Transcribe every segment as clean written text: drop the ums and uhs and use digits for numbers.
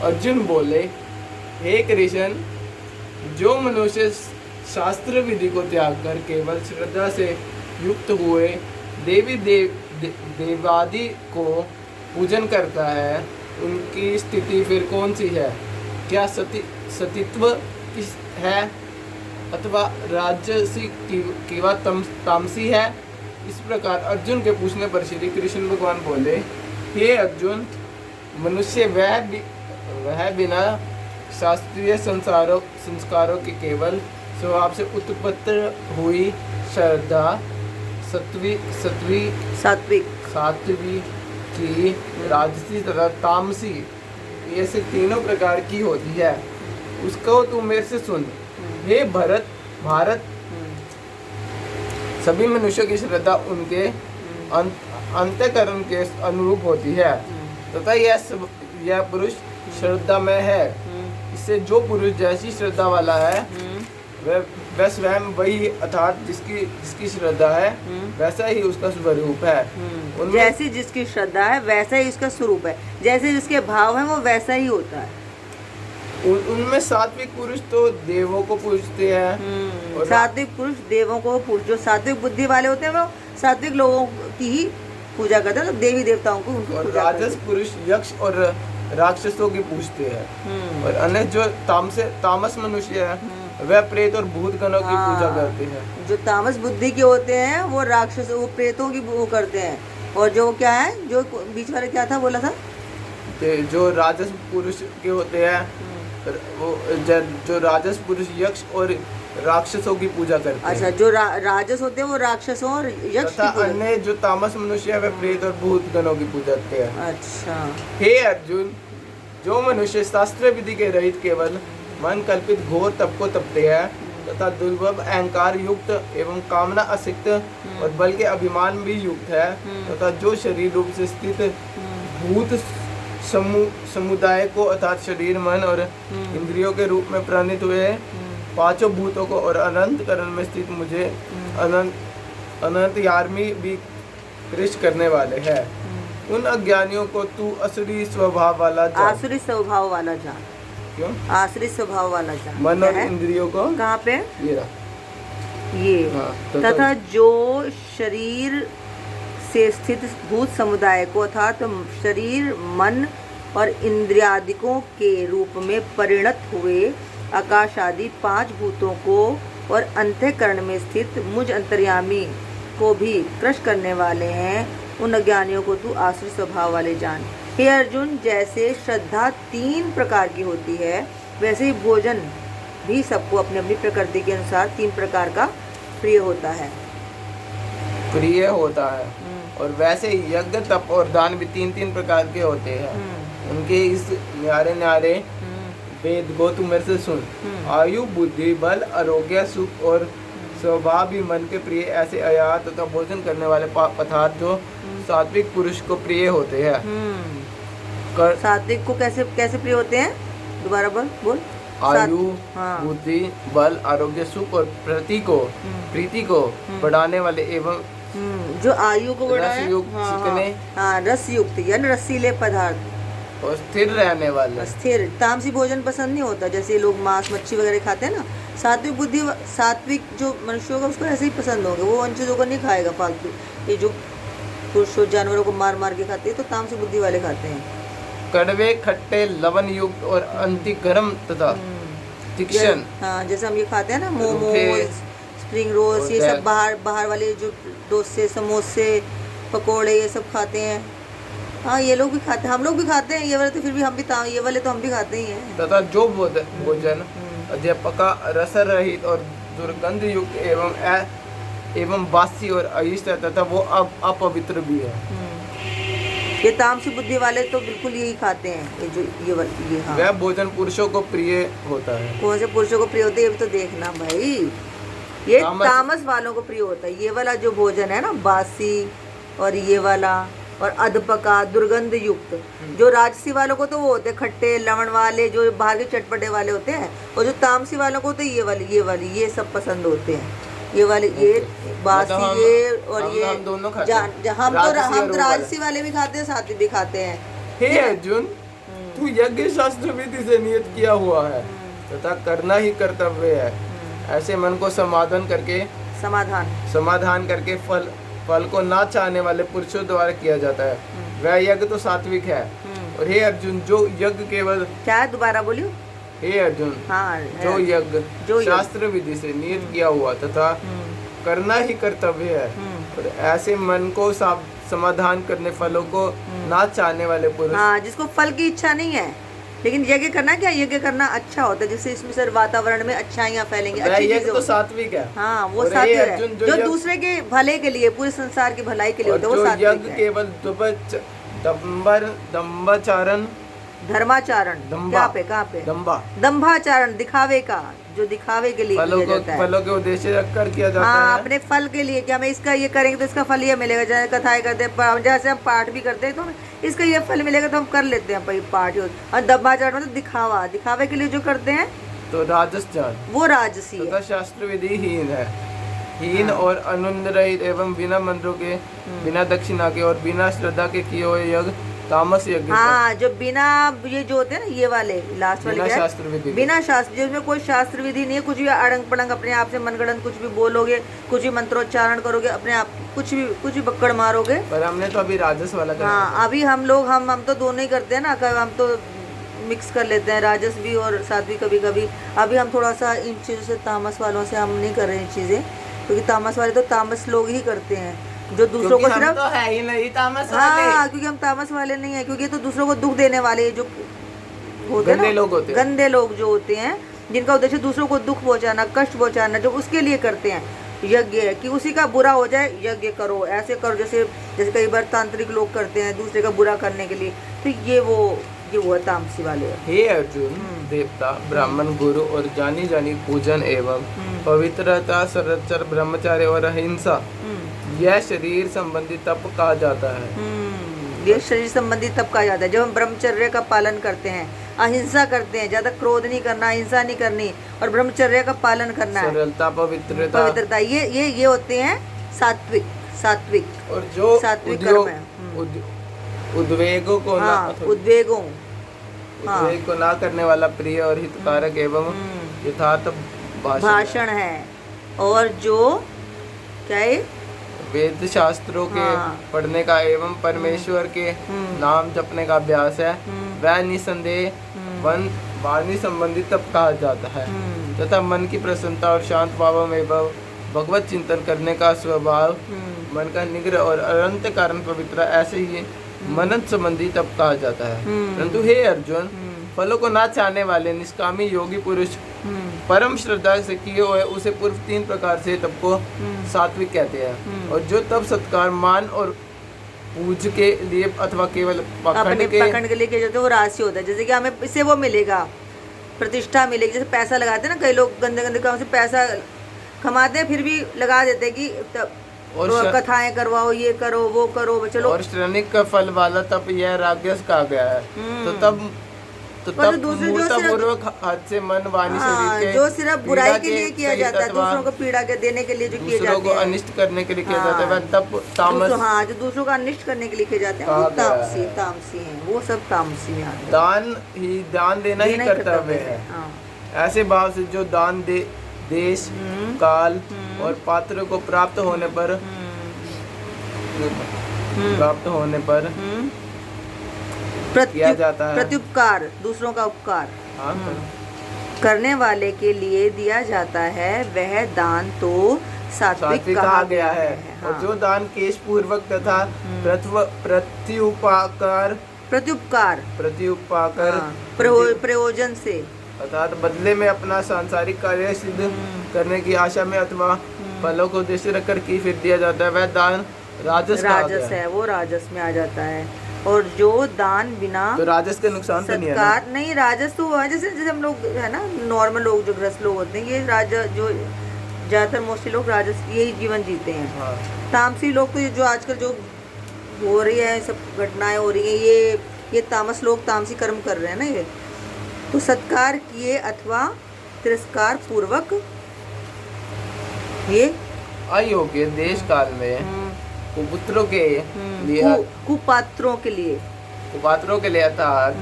अर्जुन बोले, हे कृष्ण, जो मनुष्य शास्त्र विधि को त्याग कर केवल श्रद्धा से युक्त हुए देवादि को पूजन करता है, उनकी स्थिति फिर कौन सी है? क्या सतीत्व है अथवा राजसी किंवा तामसी है? इस प्रकार अर्जुन के पूछने पर श्री कृष्ण भगवान बोले, हे अर्जुन, मनुष्य वह बिना शास्त्रीय संस्कारों के केवल स्वभाव से उत्पन्न हुई श्रद्धा, सात्विक की, राजसी तथा तामसी, ये से तीनों प्रकार की होती है। उसको तू मेरे से सुन। हे भारत, सभी मनुष्यों की श्रद्धा उनके अंतःकरण के अनुरूप होती है तथा यह पुरुष श्रद्धा में है। इससे जो पुरुष जैसी श्रद्धा वाला है वह स्वयं वही, अर्थात जिसकी श्रद्धा है वैसा ही उसका स्वरूप है। जैसी जिसकी श्रद्धा है वैसा ही उसका स्वरूप है, जैसे जिसके भाव है वो वैसा ही होता है। उनमें सात्विक पुरुष तो देवों को पूजते हैं और सात्विक पुरुष देवों को पूज, जो सात्विक बुद्धि वाले होते हैं वो सात्विक लोगों की ही पूजा करते हैं, तो देवी देवताओं को उनकी पूजा। राजस पुरुष यक्ष और राक्षसों की पूजते हैं और अन्य जो तामस मनुष्य है वह प्रेत और भूत गणों की पूजा करते हैं। जो तामस बुद्धि के होते हैं वो राक्षस, वो प्रेतों की वो करते हैं। और जो क्या है, जो बीच वाले क्या था बोला था, जो राजस पुरुष के होते हैं वो जो राजस पुरुष यक्ष और राक्षसों की पूजा करते हैं। अच्छा, जो राजस होते हैं वो राक्षसों और यक्ष की पूजा। अन्य जो तामस मनुष्य है वह प्रेत और भूत गणों की पूजा करते हैं। अच्छा, हे अर्जुन, जो मनुष्य शास्त्र विधि के रहित केवल मन कल्पित घोर तप को तपते हैं तथा दुर्लभ अहंकार युक्त एवं कामना असिक्त और बल के अभिमान भी युक्त है तथा जो शरीर रूप से स्थित भूत समुदाय को, अर्थात शरीर, मन और इंद्रियों के रूप में प्रणीत हुए पांचों भूतों को और अनंत करण में स्थित मुझे अनंत यामी भी कृष्ण करने वाले हैं, उन अज्ञानियों को तू आसुरी स्वभाव वाला जान। क्यों? आसुरी स्वभाव वाला जान। मन और इंद्रियों को कहाँ पे? ये तथा जो शरीर से स्थित भूत समुदाय को, अर्थात शरीर, मन और इंद्रियादिकों के रूप में परिणत हुए आकाश आदि पांच भूतों को और अंतःकरण में स्थित मुझ अंतर्यामी को भी क्रश करने वाले हैं, उन अज्ञानियों को तू आसुरी स्वभाव वाले जान। हे अर्जुन, जैसे श्रद्धा 3 प्रकार की होती है वैसे ही भोजन भी सबको अपनी अपनी प्रकृति के अनुसार 3 प्रकार का प्रिय होता है। और वैसे ही यज्ञ, तप और दान भी 3 प्रकार के होते हैं। उनके इस न्यारे वेद को तू मेरे से सुन। आयु, बुद्धि, बल, आरोग्य, सुख और स्वभाव भी मन के प्रिय ऐसे आयात तथा भोजन करने वाले पदार्थ जो सात्विक पुरुष को प्रिय होते हैं। सात्विक को कैसे प्रिय होते हैं? दोबारा बोल। आयु, बुद्धि, बल, आरोग्य, सुख और प्रीति को बढ़ाने वाले एवं जो आयु को बढ़ाए, रस युक्त यानी रसीले पदार्थ और स्थिर रहने वाले। स्थिर, तामसी भोजन पसंद नहीं होता, जैसे लोग मांस मच्छी वगैरह खाते हैं ना। सात्विक जो मनुष्य होगा उसको ऐसे ही पसंद होगा, वो उन चीज़ों को नहीं खाएगा फालतू। ये जो पुरुष जानवरों को मार के खाते हैं तो तामसी बुद्धि वाले खाते हैं। कड़वे, खट्टे, लवण युक्त और अति गर्म तथा तीक्ष्ण। हाँ, जैसे हम ये खाते हैं ना मोमोज, स्प्रिंग रोल्स, ये सब बाहर वाले जो डोसे, समोसे, पकोड़े, ये सब खाते हैं। हाँ, ये लोग भी खाते हैं, हम लोग भी खाते हैं ये वाले, तो फिर भी ये वाले तो हम भी खाते ही हैं। तथा जो भोजन अध्यापका रस रहित और दुर्गंध युक्त एवं बासी और अइष्ट तथा वो अपवित्र भी है। ये तामसी बुद्धि वाले तो बिल्कुल यही खाते हैं। ये हाँ, वह भोजन पुरुषों को प्रिय होता है। कौन से पुरुषों को प्रिय होता है ये भी तो देखना भाई। ये तामस वालों को प्रिय होता है ये वाला जो भोजन है ना, बासी और ये वाला और अधपका, दुर्गंध युक्त। जो राजसी वालों को तो वो होते हैं खट्टे, लवण वाले, जो बाहर के चटपटे वाले होते हैं। और जो तामसी वालों को तो ये सब पसंद होते हैं। ये वाले, ये बासी, ये और ये हम दोनों खाते हैं। हम तो राजसी वाले भी खाते हैं, सात्विक भी खाते हैं। हे अर्जुन, परंतु यज्ञ शास्त्र विधि से नियत किया हुआ है तथा करना ही कर्तव्य है। ऐसे मन को समाधान करके फल को ना चाहने वाले पुरुषों द्वारा किया जाता है, वह यज्ञ तो सात्विक है। और हे अर्जुन, जो यज्ञ केवल, क्या है, दोबारा बोलियो। हे अर्जुन, हाँ, जो यज्ञ शास्त्र विधि से नियत किया हुआ तथा करना ही कर्तव्य है, और ऐसे मन को समाधान करने, फलों को ना चाहने वाले पुरुष, हाँ, जिसको फल की इच्छा नहीं है, लेकिन यज्ञ करना, क्या यज्ञ करना अच्छा होता है, जिससे इसमें सर वातावरण में अच्छाइयाँ फैलेंगी, अच्छी चीजें तो सात्विक है। हाँ, वो सात्विक है, जो दूसरे के भले के लिए, पूरे संसार की भलाई के लिए होता है, वो सात्विक है। यज्ञ केवल दंभाचारण, धर्माचारण, क्या पे, कहाँ पे, दंभाचारण, दिखावे का, जो दिखावे के लिए किया जाता है, फलों के उद्देश्य रखकर किया जाता है। हाँ, अपने फल के लिए, कि हमें इसका ये करेंगे तो इसका फल ये मिलेगा। जैसे कथाएं करते हैं, जैसे हम पाठ भी करते हैं तो इसका ये फल मिलेगा, तो हम कर लेते हैं भाई पाठ। और दंभाचारण मतलब दिखावा, दिखावे के लिए जो करते हैं तो राजस जान, वो राजसी है। शास्त्र विधि हीन है, हीन और अनुन्द रहित एवं बिना मंत्रों के, बिना दक्षिणा के और बिना श्रद्धा के किए हुए यज्ञ तामस यज्ञ। हाँ, जो बिना, ये जो होते हैं ना, ये वाले लास्ट वाले, बिना शास्त्र विधि, बिना शास्त्र, जिसमें कोई शास्त्र विधि नहीं है, कुछ भी अड़ंग पड़ंग अपने आप से मनगढ़ंत कुछ भी बोलोगे, कुछ भी मंत्रोच्चारण करोगे, अपने आप कुछ भी बक्कड़ मारोगे। पर हमने तो अभी राजस वाला करा। हाँ, अभी हम लोग हम तो दोनों ही करते हैं ना, हम तो मिक्स कर लेते हैं, राजस भी और सात्विक कभी कभी। अभी हम थोड़ा सा इन चीज़ों से, तामस वालों से हम नहीं कर रहे हैं चीज़ें, क्योंकि तामस वाले तो तामस लोग ही करते हैं, जो दूसरों को सिर्फ, तो है ही नहीं तामस वाले। हाँ, क्योंकि हम तामस वाले नहीं है, क्योंकि ये तो दूसरों को दुख देने वाले जो होते हैं, गंदे लोग जो होते हैं, जिनका उद्देश्य दूसरों को दुख पहुंचाना, कष्ट पहुंचाना, जो उसके लिए करते हैं यज्ञ है, कि उसी का बुरा हो जाए, यज्ञ करो, ऐसे करो, जैसे कई बार तांत्रिक लोग करते हैं दूसरे का बुरा करने के लिए, तो ये वो है तामसी वाले। हे अर्जुन, देवता, ब्राह्मण, गुरु और जानी पूजन एवं पवित्रता, सरचर, ब्रह्मचार्य और अहिंसा, यह शरीर संबंधी तप कहा जाता है। ये शरीर संबंधी तप कहा जाता है, जब हम ब्रह्मचर्य का पालन करते हैं, अहिंसा करते हैं, ज्यादा क्रोध नहीं करना, अहिंसा नहीं करनी, और ब्रह्मचर्य का पालन करना है, सरलता, पवित्रता, ये होते हैं सात्विक। और जो सात्विक कर्म है, उद्वेगों को उद्वेग को ना करने वाला, प्रिय और हितकारक एवं यथार्थ भाषण है, और जो क्या है, वेद शास्त्रों के पढ़ने का एवं परमेश्वर के नाम जपने का अभ्यास है, वह निसंदेह वाणी संबंधी तप कहा जाता है। तथा मन की प्रसन्नता और शांत भाव एवं भगवत चिंतन करने का स्वभाव, मन का निग्रह और अनंत कारण पवित्र, ऐसे ही मनन संबंधी तप कहा जाता है। परंतु हे अर्जुन, फलों को ना चाहने वाले निष्कामी योगी पुरुष परम श्रद्धा से किए हुए उसे पूर्व 3 प्रकार से तप को सात्विक कहते हैं। और जो तप सत्कार, मान और पूज के लिए अथवा केवल पाखंड के लिए किया जाता है, वो राजसी होता है। जैसे कि हमें इससे वो मिलेगा, प्रतिष्ठा मिलेगी, जैसे पैसा लगाते हैं ना, कई लोग गंदे काम से पैसा कमाते हैं, फिर भी लगा देते हैं कि और कथाएं करवाओ, ये करो, वो करो, चलो। और श्रेणिक का फल वाला तप यह राजस कहा गया है। तो तब मूर्तापूर्वक हाथ से मन, वाणी, शरीर के, जो सिर्फ बुराई के लिए किया जाता है, दूसरों को पीड़ा के देने के लिए जो किए जाते हैं, दूसरों को अनिष्ट करने के लिए किया जाता है, वह तप तामस। हाँ, जो दूसरों का अनिष्ट करने के लिए किए जाते हैं, वो तामसी हैं, वो सब तामसी में आते हैं। दान देना ही कर्तव्य है। ऐसे भाव से जो दान दे, देश, काल और पात्र को प्राप्त होने पर किया जाता है। प्रत्युपकार, दूसरों का उपकार करने वाले के लिए दिया जाता है, वह दान तो सात्विक कहा गया है। और जो दान केश पूर्वक तथा प्रत्युपकार प्रयोजन से, अर्थात बदले में अपना सांसारिक कार्य सिद्ध करने की आशा में अथवा फलों को उद्देश्य रखकर की फिर दिया जाता है, वह दान राजस है, वो राजस में आ जाता है। और जो दान बिना, तो राजस के नुकसान तो नहीं है ना? नहीं, राजस तो है, जैसे हम लोग है ना, नॉर्मल लोग जो ग्रस्त लोग होते हैं, ये राजस, जो ज्यादातर मोस्टली लोग राजस यही जीवन जीते हैं। हाँ। तामसी लोग तो जो आजकल जो हो रही है, सब घटनाएं हो रही है, ये तामस लोग तामसी कर्म कर रहे हैं ना। ये तो सत्कार किए अथवा तिरस्कार पूर्वक, ये अयोग्य देश काल में कुपुत्रों के लिए, कुपात्रों के लिए अर्थात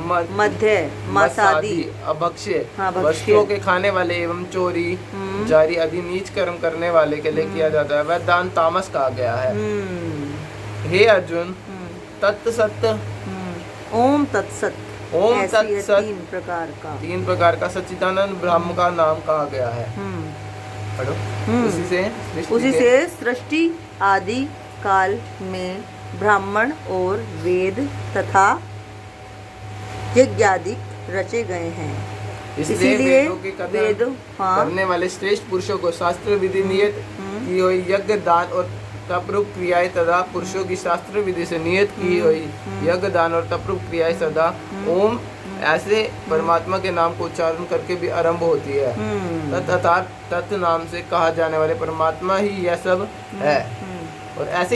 मध्य, मसादी, अभक्ष्य, हाँ, भक्ष्य। वस्तुओं के खाने वाले एवं चोरी, जारी आदि नीच कर्म करने वाले के लिए किया जाता है वह दान तामस कहा गया है। हे अर्जुन, तत्सत, ओम तत्सत, ओम ऐसी है तत्सत, तीन प्रकार का सच्चिदानंद ब्रह्म का नाम कहा गया है। पढ़ो। उसी से सृष्टि आदि काल में ब्राह्मण और वेद तथा यज्ञादि रचे गए हैं। इसलिए वेदों के कथन करने वाले श्रेष्ठ पुरुषों को शास्त्र विधि नियत की हुई यज्ञ, दान और तपरूप क्रियाएं तथा पुरुषों की शास्त्र विधि से नियत की हुई यज्ञ, दान और तपरूप क्रियाएं सदा ओम ऐसे परमात्मा के नाम को उच्चारण करके भी आरंभ होती है। तत् अर्थात तत् नाम से कहा जाने वाले परमात्मा ही यह सब है। और ऐसे